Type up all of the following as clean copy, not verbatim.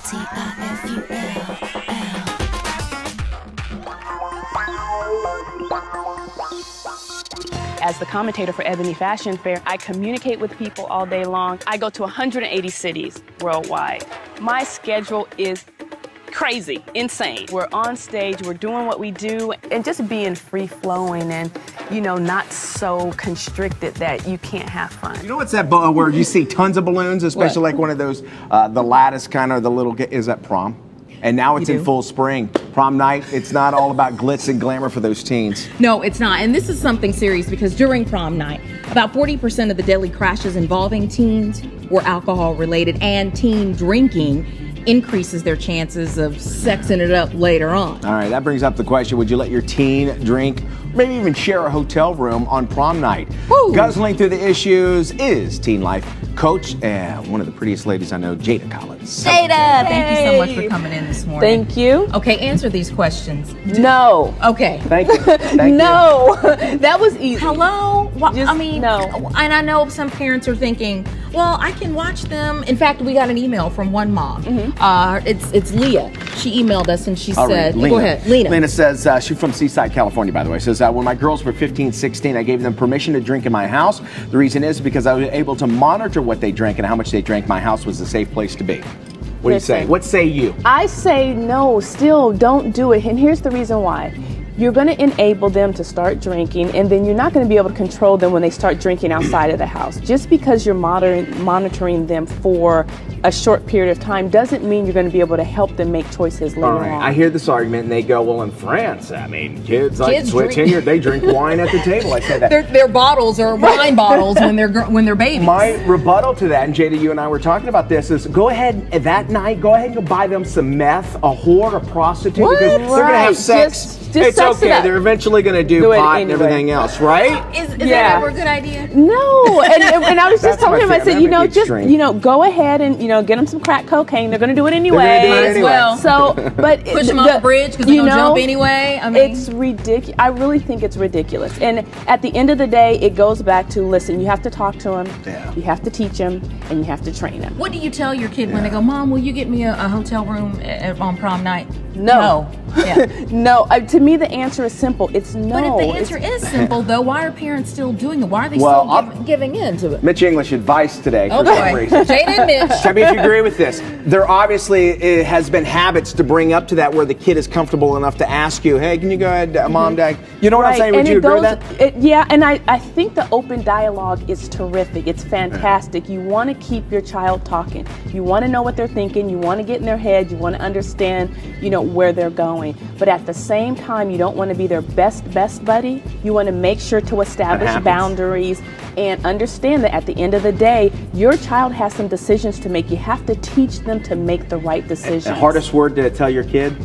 As the commentator for Ebony Fashion Fair, I communicate with people all day long. I go to 180 cities worldwide. My schedule is crazy, insane. We're on stage, we're doing what we do, and just being free-flowing and, you know, not so constricted that you can't have fun. You know what's that where you see tons of balloons, especially like one of those, the lattice kind of, the little, is that prom? And now it's in full spring. Prom night, it's not all about glitz and glamour for those teens. No, it's not. And this is something serious because during prom night, about 40% of the deadly crashes involving teens were alcohol related, and teen drinking increases their chances of sexing it up later on. All right, that brings up the question, would you let your teen drink, maybe even share a hotel room on prom night? Woo. Guzzling through the issues is teen life coach and one of the prettiest ladies I know, Jada Collins. Jada, thank you so much for coming in this morning. Thank you. Okay, answer these questions. No. Okay. Thank you. Thank no. That was easy. Hello? Well, Just, I mean, no. And I know some parents are thinking, well, I can watch them. In fact, we got an email from one mom. It's Leah. She emailed us and she said, go ahead, Lena. Lena says, she's from Seaside, California, by the way, says, when my girls were 15, 16, I gave them permission to drink in my house. The reason is because I was able to monitor what they drank and how much they drank. My house was a safe place to be. What do you say? What say you? I say no, still don't do it. And here's the reason why. You're going to enable them to start drinking, and then you're not going to be able to control them when they start drinking outside of the house. Just because you're monitoring them for a short period of time doesn't mean you're going to be able to help them make choices later on. I hear this argument, and they go, well, in France, I mean, kids like switch here, they drink wine at the table. I say that. Their bottles are wine bottles when they're babies. My rebuttal to that, and Jada, you and I were talking about this, is go ahead that night, go ahead and go buy them some meth, a whore, a prostitute, because they're going to have sex. It's okay. They're eventually going to do pot and everything else, right? Is that ever a good idea? No. And I was just telling him, I said, go ahead and, get them some crack cocaine. They're going to do it anyway. Well. So, but push them off the bridge because they're going to jump anyway. I mean, it's ridiculous. I really think it's ridiculous. And at the end of the day, it goes back to, listen, you have to talk to them, you have to teach them, and you have to train them. What do you tell your kid when they go, Mom, will you get me a hotel room on prom night? No. No. To me, the answer is simple. It's no. But if the answer is simple, though, why are parents still doing it? Why are they still giving in to it? Mitch English advice today. Oh, boy. Jada and Mitch. Tell me if you agree with this. There obviously has been habits to bring up to that where the kid is comfortable enough to ask you, hey, can you go ahead, Mom, Dad? You know what I'm saying? Would you agree with that? Yeah, and I think the open dialogue is terrific. It's fantastic. You want to keep your child talking. You want to know what they're thinking. You want to get in their head. You want to understand, where they're going. But at the same time, you don't want to be their best buddy. You want to make sure to establish boundaries and understand that at the end of the day, your child has some decisions to make. You have to teach them to make the right decisions. The hardest word to tell your kid?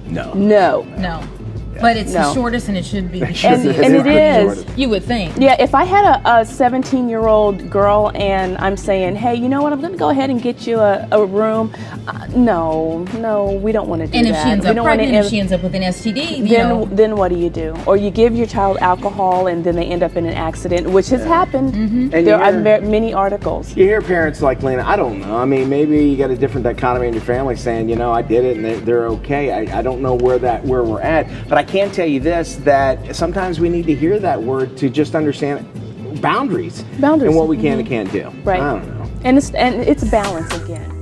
No. No. But it's the shortest, and it should be. And it is. You would think. Yeah, if I had a 17-year-old girl and I'm saying, hey, you know what, I'm going to go ahead and get you a room. No, we don't want to do that. And if she ends up pregnant, if she ends up with an STD, then what do? Or you give your child alcohol and then they end up in an accident, which has happened. And there are many articles. You hear parents like Lena, I don't know. I mean, maybe you got a different dichotomy in your family saying, I did it and they're okay. I don't know where we're at. But I can tell you this, that sometimes we need to hear that word to just understand boundaries and what we can and can't do. Right. I don't know. And it's balance again.